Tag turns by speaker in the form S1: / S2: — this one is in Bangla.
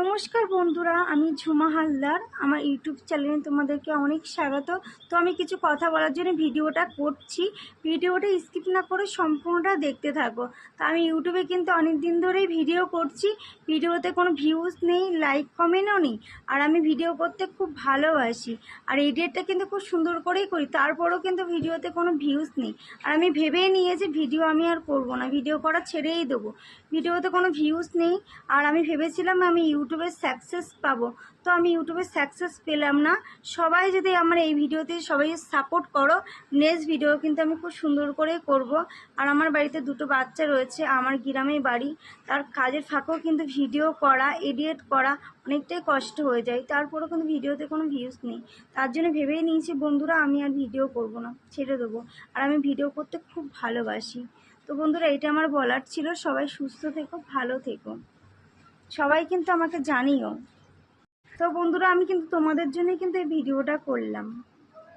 S1: নমস্কার বন্ধুরা, আমি ঝুমা হালদার। আমার ইউটিউব চ্যানেলে তোমাদেরকে অনেক স্বাগত। তো আমি কিছু কথা বলার জন্য ভিডিওটা করছি। ভিডিওটা স্কিপ না করে সম্পূর্ণটা দেখতে থাকো। তো আমি ইউটিউবে কিন্তু অনেক দিন ধরেই ভিডিও করছি, ভিডিওতে কোনো ভিউজ নেই, লাইক কমেন্টও নেই। আর আমি ভিডিও করতে খুব ভালোবাসি, আর এডিটটা কিন্তু খুব সুন্দর করেই করি, তারপরেও কিন্তু ভিডিওতে কোনো ভিউজ নেই। আর আমি ভেবেই নিয়েছি ভিডিও আমি আর করবো না, ভিডিও করা ছেড়েই দেবো। ভিডিওতে কোনো ভিউজ নেই, আর আমি ভেবেছিলাম আমি ইউটিউবে সাকসেস পাবো, তো আমি ইউটিউবে সাকসেস পেলাম না। সবাই যদি আমার এই ভিডিওতে সবাই সাপোর্ট করো, নেক্সট ভিডিও কিন্তু আমি খুব সুন্দর করে করব। আর আমার বাড়িতে দুটো বাচ্চা রয়েছে, আমার গ্রামে বাড়ি, তার কাজের ফাঁকেও কিন্তু ভিডিও করা, এডিট করা অনেকটাই কষ্ট হয়ে যায়, তারপরেও কিন্তু ভিডিওতে কোনো ভিউজ নেই। তার জন্য ভেবেই নিয়েছি বন্ধুরা আমি আর ভিডিও করব না, ছেড়ে দেবো। আর আমি ভিডিও করতে খুব ভালোবাসি। তো বন্ধুরা, এটা আমার বলার ছিল। সবাই সুস্থ থেকো, ভালো থেকো, সবাই কিন্তু আমাকে জানিও। তো বন্ধুরা, আমি কিন্তু তোমাদের জন্যই কিন্তু এই ভিডিওটা করলাম।